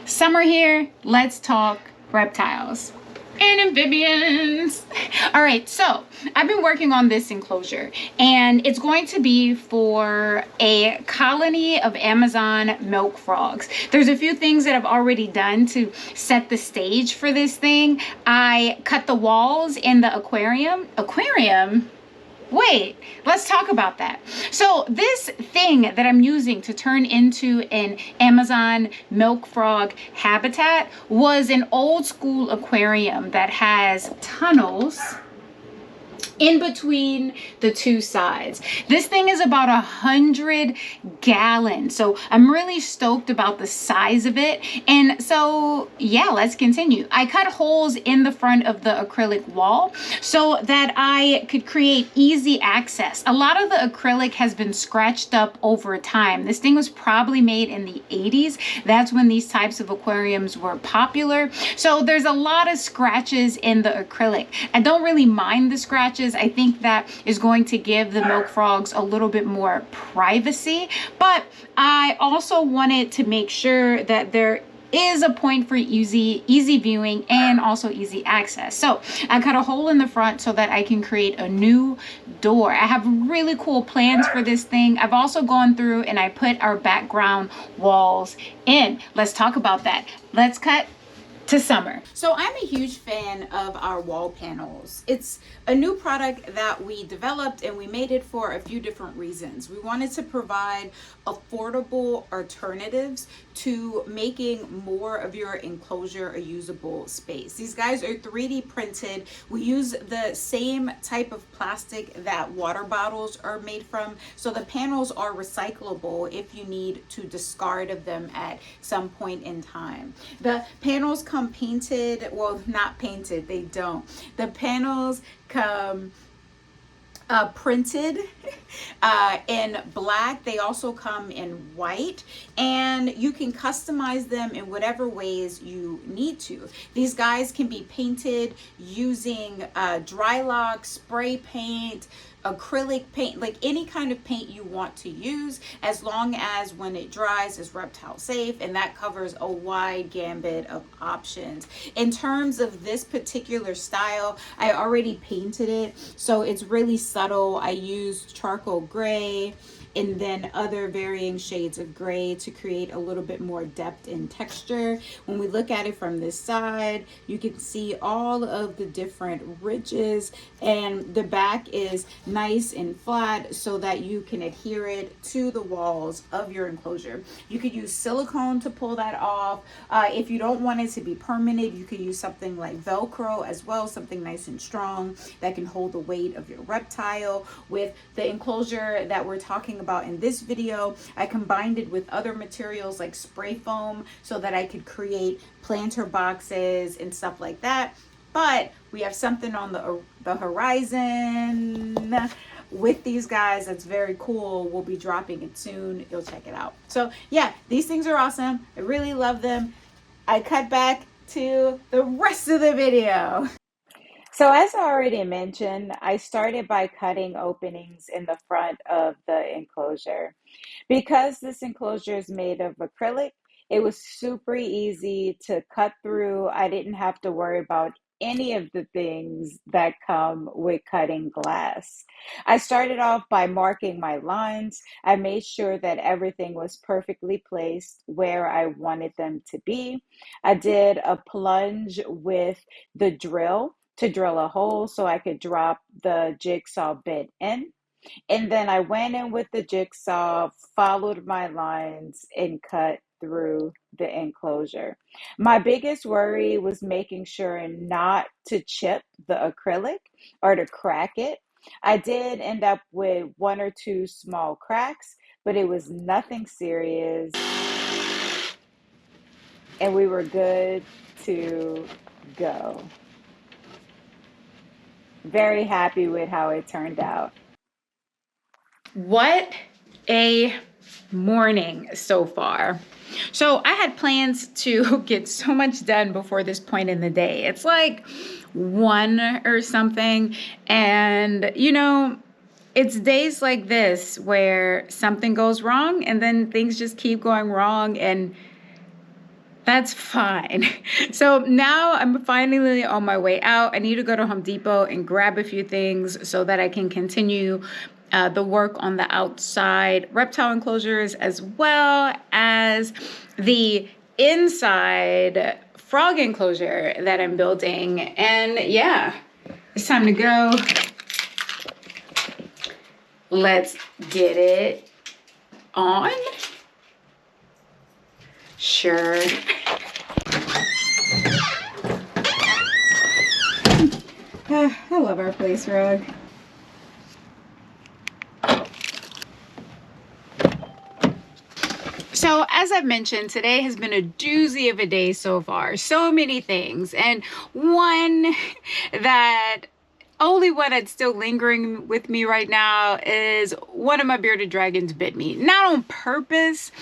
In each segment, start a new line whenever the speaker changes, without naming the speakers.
Summer here, let's talk reptiles and amphibians. All right, so I've been working on this enclosure and it's going to be for a colony of Amazon milk frogs. There's a few things that I've already done to set the stage for this thing. I cut the walls in the aquarium. Wait, let's talk about that. So this thing that I'm using to turn into an Amazon milk frog habitat was an old school aquarium that has tunnels in between the two sides. This thing is about 100 gallons. So I'm really stoked about the size of it. And so, yeah, let's continue. I cut holes in the front of the acrylic wall so that I could create easy access. A lot of the acrylic has been scratched up over time. This thing was probably made in the 80s. That's when these types of aquariums were popular. So there's a lot of scratches in the acrylic. I don't really mind the scratches. I think that is going to give the milk frogs a little bit more privacy, but I also wanted to make sure that there is a point for easy viewing and also easy access. So I cut a hole in the front so that I can create a new door. I have really cool plans for this thing. I've also gone through and I put our background walls in. Let's talk about that. Let's cut to Summer. So I'm a huge fan of our wall panels. It's a new product that we developed and we made it for a few different reasons. We wanted to provide affordable alternatives to making more of your enclosure a usable space. These guys are 3D printed. We use the same type of plastic that water bottles are made from. So the panels are recyclable if you need to discard of them at some point in time. The panels come painted, well, not painted, they don't. The panels come printed in black. They also come in white, and you can customize them in whatever ways you need to. These guys can be painted using dry lock, spray paint, acrylic paint, like any kind of paint you want to use, as long as when it dries is reptile safe, and that covers a wide gambit of options. In terms of this particular style, I already painted it, so it's really subtle. I used charcoal gray and then other varying shades of gray to create a little bit more depth and texture. When we look at it from this side, you can see all of the different ridges, and the back is nice and flat so that you can adhere it to the walls of your enclosure. You could use silicone to pull that off. If you don't want it to be permanent, you could use something like Velcro as well, something nice and strong that can hold the weight of your reptile. With the enclosure that we're talking about in this video, I combined it with other materials like spray foam so that I could create planter boxes and stuff like that. But we have something on the horizon with these guys that's very cool. We'll be dropping it soon. You'll check it out. So yeah, these things are awesome. I really love them. I cut back to the rest of the video. So as I already mentioned, I started by cutting openings in the front of the enclosure. Because this enclosure is made of acrylic, it was super easy to cut through. I didn't have to worry about any of the things that come with cutting glass. I started off by marking my lines. I made sure that everything was perfectly placed where I wanted them to be. I did a plunge with the drill to drill a hole so I could drop the jigsaw bit in. And then I went in with the jigsaw, followed my lines, and cut through the enclosure. My biggest worry was making sure not to chip the acrylic or to crack it. I did end up with one or two small cracks, but it was nothing serious, and we were good to go. Very happy with how it turned out. What a morning so far. So I had plans to get so much done before this point in the day. It's like 1 or something. And, you know, it's days like this where something goes wrong and then things just keep going wrong. And That's fine. So now I'm finally on my way out. I need to go to Home Depot and grab a few things so that I can continue the work on the outside reptile enclosures as well as the inside frog enclosure that I'm building. And yeah, it's time to go. Let's get it on. Sure. I love our place rug. So as I've mentioned, today has been a doozy of a day so far. So many things. And one only one that's still lingering with me right now is one of my bearded dragons bit me. Not on purpose.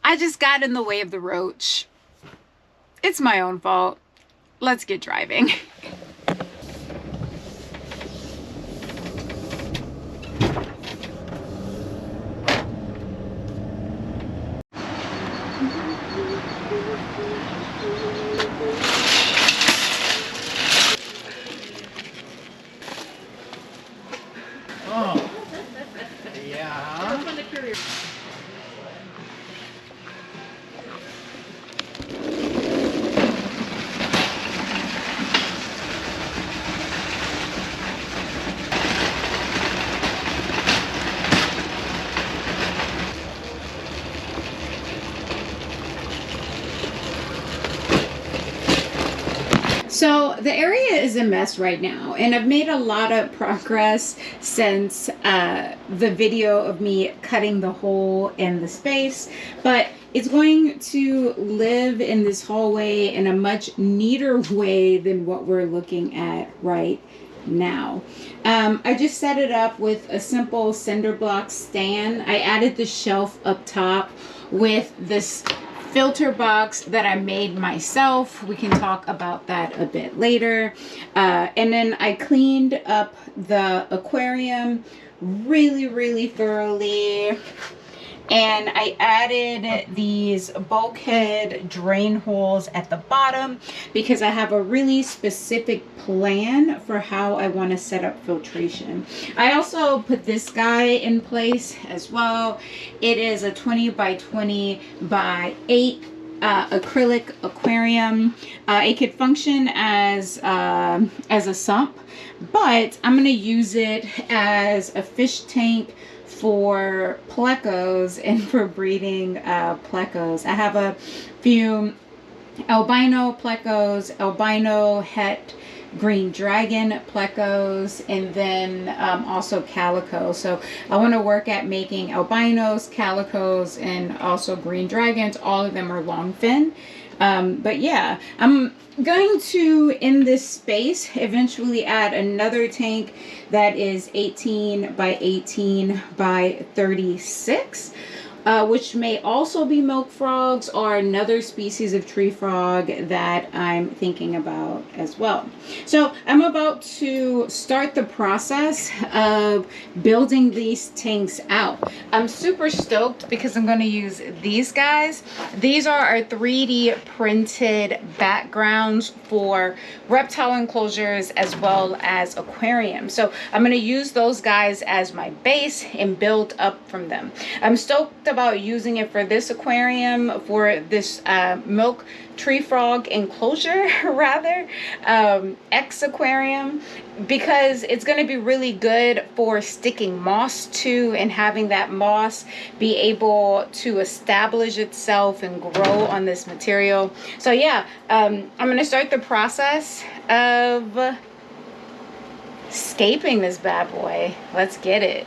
I just got in the way of the roach. It's my own fault. Let's get driving.
Oh, yeah.
So the area is a mess right now, and I've made a lot of progress since the video of me cutting the hole in the space, but it's going to live in this hallway in a much neater way than what we're looking at right now. I just set it up with a simple cinder block stand. I added the shelf up top with this filter box that I made myself. We can talk about that a bit later. And then I cleaned up the aquarium really thoroughly. And I added these bulkhead drain holes at the bottom because I have a really specific plan for how I want to set up filtration. I also put this guy in place as well. It is a 20 by 20 by 8 acrylic aquarium. It could function as a sump, but I'm going to use it as a fish tank for plecos and for breeding plecos. I have a few albino plecos, albino het green dragon plecos, and then also calico. So I want to work at making albinos, calicos, and also green dragons. All of them are long fin. But yeah, I'm going to, in this space, eventually add another tank that is 18 by 18 by 36, which may also be milk frogs or another species of tree frog that I'm thinking about as well. So I'm about to start the process of building these tanks out. I'm super stoked because I'm going to use these guys. These are our 3D printed backgrounds for reptile enclosures as well as aquariums. So I'm going to use those guys as my base and build up from them. I'm stoked about using it for this aquarium, for this milk tree frog enclosure rather, X aquarium, because it's going to be really good for sticking moss to and having that moss be able to establish itself and grow on this material. So yeah, I'm going to start the process of scaping this bad boy. Let's get it.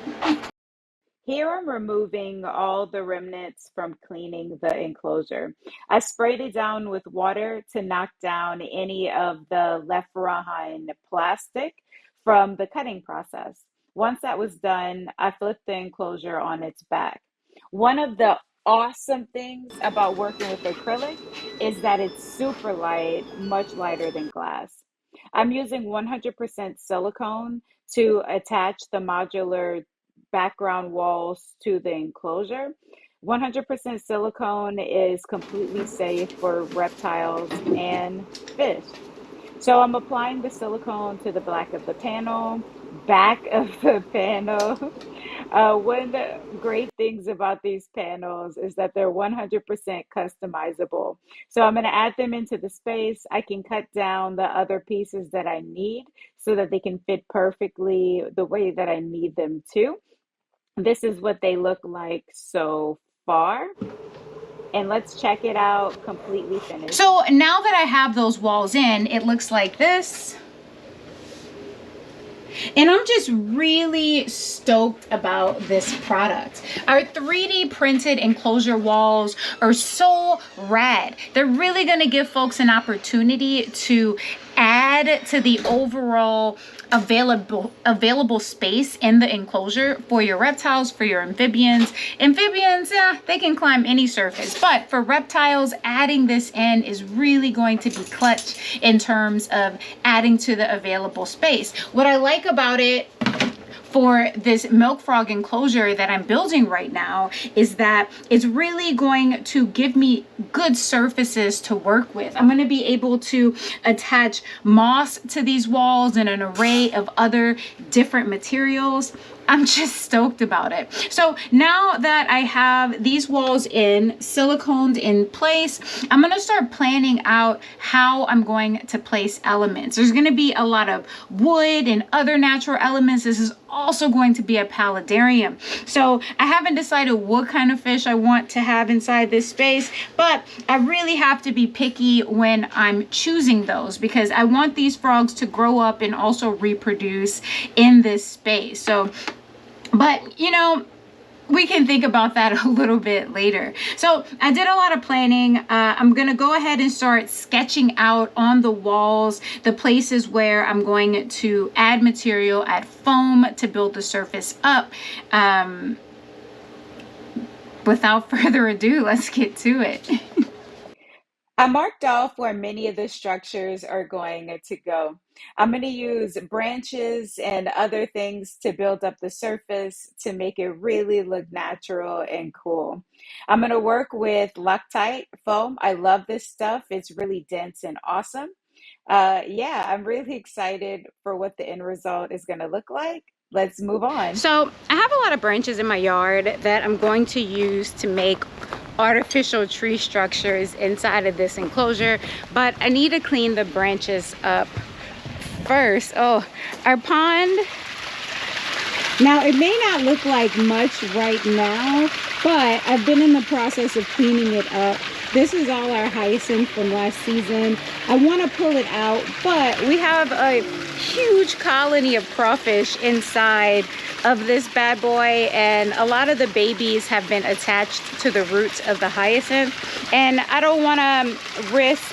Here I'm removing all the remnants from cleaning the enclosure. I sprayed it down with water to knock down any of the left behind plastic from the cutting process. Once that was done, I flipped the enclosure on its back. One of the awesome things about working with acrylic is that it's super light, much lighter than glass. I'm using 100% silicone to attach the modular background walls to the enclosure. 100% silicone is completely safe for reptiles and fish. So I'm applying the silicone to the back of the panel. One of the great things about these panels is that they're 100% customizable. So I'm going to add them into the space. I can cut down the other pieces that I need so that they can fit perfectly the way that I need them to. This is what they look like so far. And let's check it out completely finished.
So now that I have those walls in, it looks like this. And I'm just really stoked about this product. Our 3D printed enclosure walls are so rad. They're really going to give folks an opportunity to add to the overall available space in the enclosure for your reptiles, for your amphibians. Amphibians, they can climb any surface, but for reptiles, adding this in is really going to be clutch in terms of adding to the available space. What I like about it for this milk frog enclosure that I'm building right now is that it's really going to give me good surfaces to work with. I'm going to be able to attach moss to these walls and an array of other different materials. I'm just stoked about it. So now that I have these walls siliconed in place, I'm going to start planning out how I'm going to place elements. There's going to be a lot of wood and other natural elements. This is also going to be a paludarium. So I haven't decided what kind of fish I want to have inside this space, but I really have to be picky when I'm choosing those because I want these frogs to grow up and also reproduce in this space. So but, you know, we can think about that a little bit later. So I did a lot of planning. I'm going to go ahead and start sketching out on the walls the places where I'm going to add material, add foam to build the surface up. Without further ado, let's get to it.
I marked off where many of the structures are going to go. I'm going to use branches and other things to build up the surface to make it really look natural and cool. I'm going to work with Loctite foam. I love this stuff. It's really dense and awesome. Yeah, I'm really excited for what the end result is going to look like. Let's move on.
So I have a lot of branches in my yard that I'm going to use to make artificial tree structures inside of this enclosure, but I need to clean the branches up first. Oh, our pond. Now it may not look like much right now, but I've been in the process of cleaning it up. This is all our hyacinth from last season. I want to pull it out, but we have a huge colony of crawfish inside of this bad boy, and a lot of the babies have been attached to the roots of the hyacinth, and I don't want to risk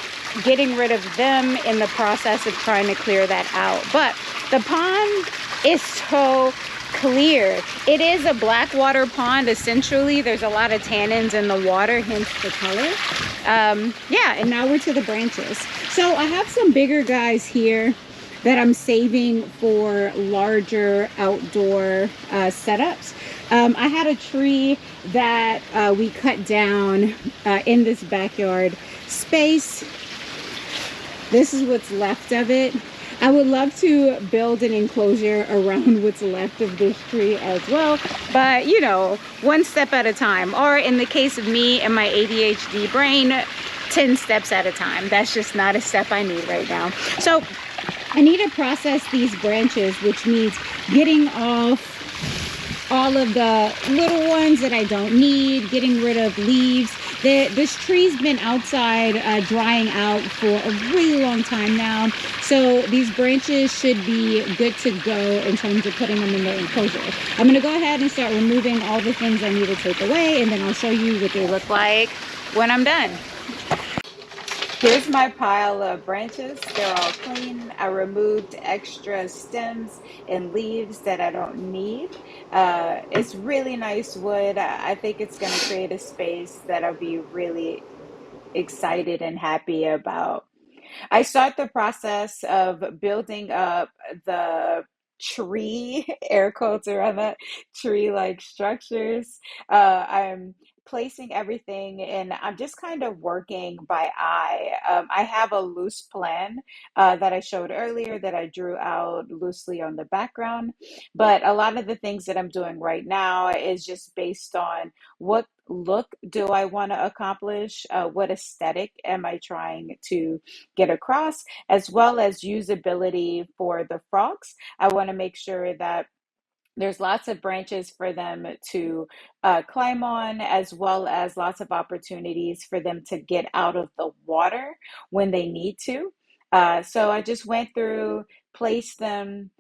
getting rid of them in the process of trying to clear that out. But the pond is so clear. It is a black water pond essentially. There's a lot of tannins in the water, hence the color. Yeah, and now we're to the branches. So I have some bigger guys here that I'm saving for larger outdoor setups. I had a tree that we cut down in this backyard space. This is what's left of it. I would love to build an enclosure around what's left of this tree as well, but you know, one step at a time, or in the case of me and my ADHD brain, 10 steps at a time. That's just not a step I need right now. So I need to process these branches, which means getting off all of the little ones that I don't need, getting rid of leaves. This tree's been outside drying out for a really long time now, so these branches should be good to go in terms of putting them in the enclosure. I'm going to go ahead and start removing all the things I need to take away, and then I'll show you what they look like when I'm done.
Here's my pile of branches. They're all clean. I removed extra stems and leaves that I don't need. It's really nice wood. I think it's going to create a space that I'll be really excited and happy about. I start the process of building up the tree, air quotes around that, tree-like structures. I'm placing everything, and I'm just kind of working by eye. I have a loose plan that I showed earlier that I drew out loosely on the background, but a lot of the things that I'm doing right now is just based on what look do I want to accomplish, what aesthetic am I trying to get across, as well as usability for the frogs. I want to make sure that there's lots of branches for them to climb on, as well as lots of opportunities for them to get out of the water when they need to. So I just went through, placed them,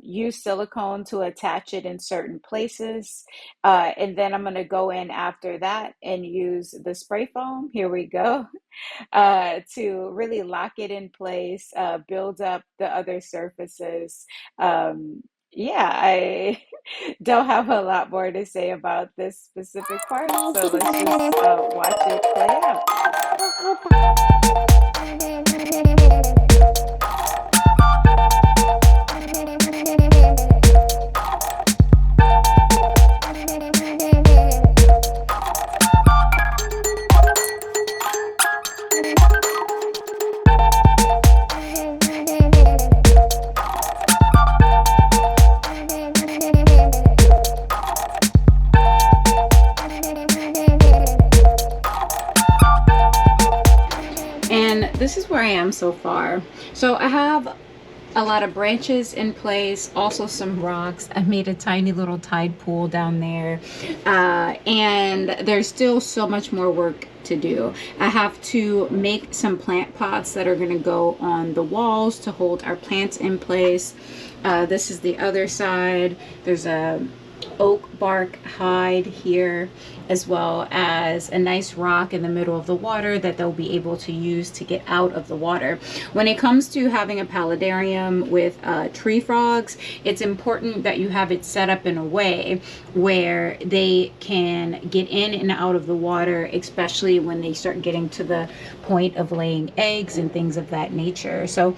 use silicone to attach it in certain places. And then I'm going to go in after that and use the spray foam. Here we go. To really lock it in place, build up the other surfaces. Yeah, I don't have a lot more to say about this specific part, so let's just watch it play out.
And this is where I am so far. So I have a lot of branches in place, also some rocks. I've made a tiny little tide pool down there, and there's still so much more work to do. I have to make some plant pots that are going to go on the walls to hold our plants in place. This is the other side. There's a oak bark hide here, as well as a nice rock in the middle of the water that they'll be able to use to get out of the water. When it comes to having a paludarium with tree frogs, it's important that you have it set up in a way where they can get in and out of the water, especially when they start getting to the point of laying eggs and things of that nature. So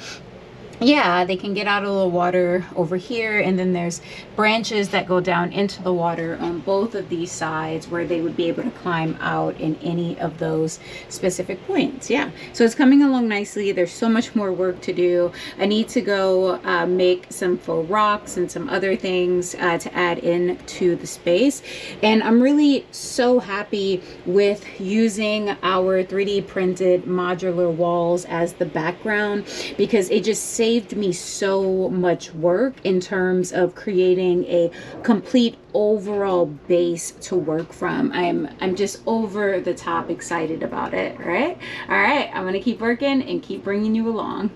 yeah, they can get out of the water over here, and then there's branches that go down into the water on both of these sides where they would be able to climb out in any of those specific points. Yeah, so it's coming along nicely. There's so much more work to do. I need to go make some faux rocks and some other things to add in to the space, and I'm really so happy with using our 3D printed modular walls as the background, because it just saved me so much work in terms of creating a complete overall base to work from. I'm just over the top excited about it, right? All right, I'm gonna keep working and keep bringing you along.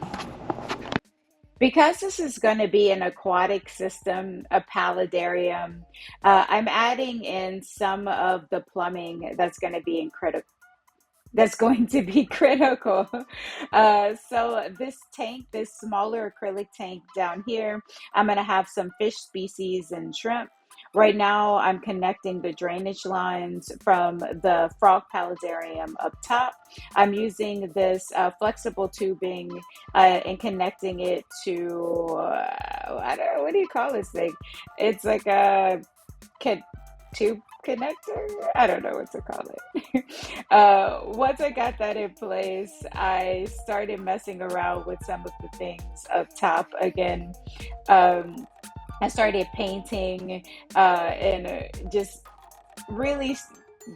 Because this is going to be an aquatic system, a paludarium, I'm adding in some of the plumbing that's going to be critical. So this tank, this smaller acrylic tank down here, I'm going to have some fish species and shrimp. Right now, I'm connecting the drainage lines from the frog paludarium up top. I'm using this flexible tubing and connecting it to, I don't know, what do you call this thing? It's like a tube connector. I don't know what to call it. Once I got that in place, I started messing around with some of the things up top again. I started painting and just really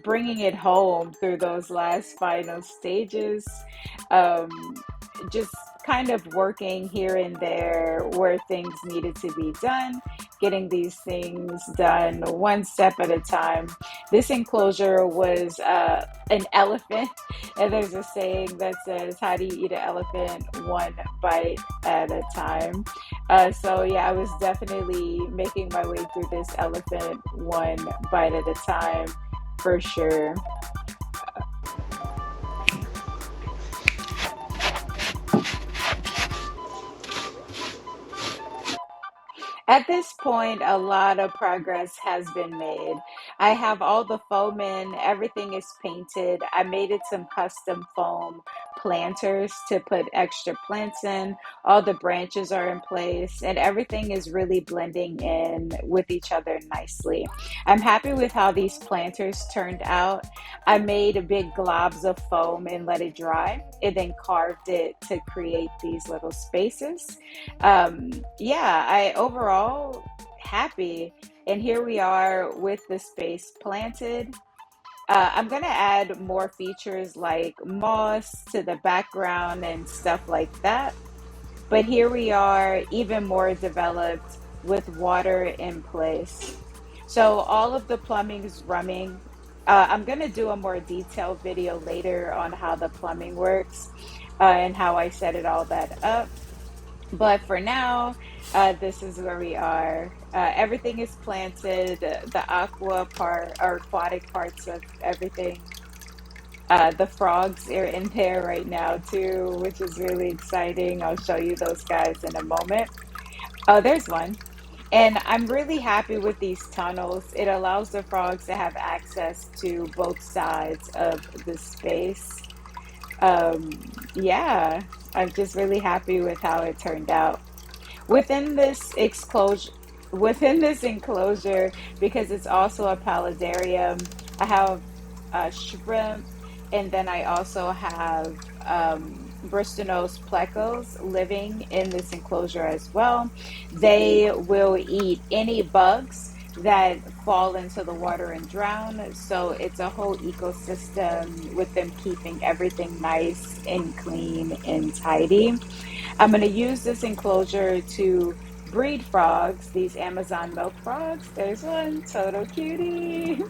bringing it home through those last final stages. Just kind of working here and there where things needed to be done, getting these things done one step at a time. This enclosure was an elephant, and there's a saying that says, how do you eat an elephant? One bite at a time. So yeah, I was definitely making my way through this elephant one bite at a time, for sure. At this point, a lot of progress has been made. I have all the foam in, everything is painted. I made it some custom foam planters to put extra plants in. All the branches are in place and everything is really blending in with each other nicely. I'm happy with how these planters turned out. I made big globs of foam and let it dry and then carved it to create these little spaces. Yeah, I overall happy. And here we are with the space planted. I'm gonna add more features like moss to the background and stuff like that. But here we are, even more developed with water in place. So all of the plumbing is running. I'm gonna do a more detailed video later on how the plumbing works and how I set it all that up. But for now, this is where we are. Everything is planted, the aqua part or aquatic parts of everything. The frogs are in there right now too, which is really exciting. I'll show you those guys in a moment. Oh, there's one. And I'm really happy with these tunnels. It allows the frogs to have access to both sides of the space. Um, yeah, I'm just really happy with how it turned out. Within this exclosure, within this enclosure, because it's also a paludarium, I have shrimp, and then I also have Bristlenose plecos living in this enclosure as well. They will eat any bugs that fall into the water and drown. So it's a whole ecosystem with them keeping everything nice and clean and tidy. I'm going to use this enclosure to breed frogs, these Amazon milk frogs. There's one, total cutie.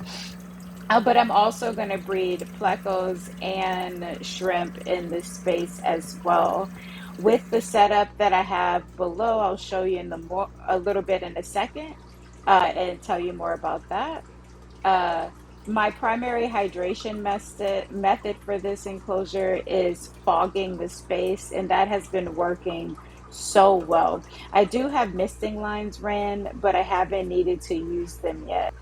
But I'm also going to breed plecos and shrimp in this space as well. With the setup that I have below, I'll show you in a little bit in a second and tell you more about that. Uh, my primary hydration method for this enclosure is fogging the space, and that has been working so well. I do have misting lines ran, but I haven't needed to use them yet.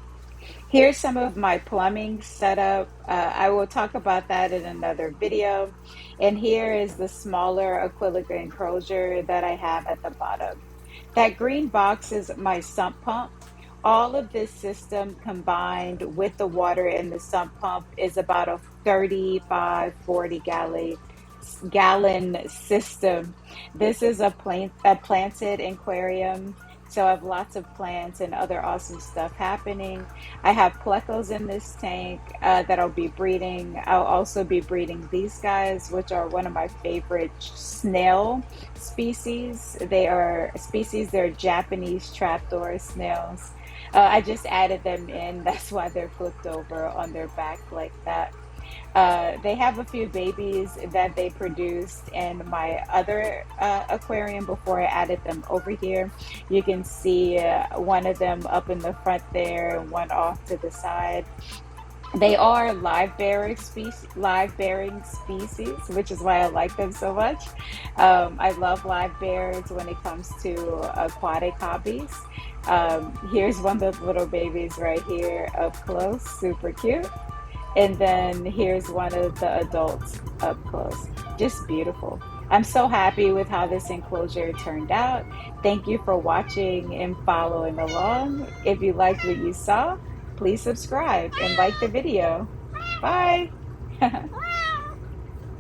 Here's some of my plumbing setup. I will talk about that in another video. And here is the smaller acrylic enclosure that I have at the bottom. That green box is my sump pump. All of this system combined with the water in the sump pump is about a 35, 40 gallon system. This is a planted aquarium. So I have lots of plants and other awesome stuff happening. I have plecos in this tank that I'll be breeding. I'll also be breeding these guys, which are one of my favorite snail species. They're Japanese trapdoor snails. I just added them in. That's why they're flipped over on their back like that. They have a few babies that they produced in my other aquarium before I added them over here. You can see one of them up in the front there and one off to the side. They are live bearing species, which is why I like them so much. I love live bears when it comes to aquatic hobbies. Here's one of the little babies right here up close, super cute. And then here's one of the adults up close. Just beautiful. I'm so happy with how this enclosure turned out. Thank you for watching and following along. If you liked what you saw, please subscribe and like the video. Bye.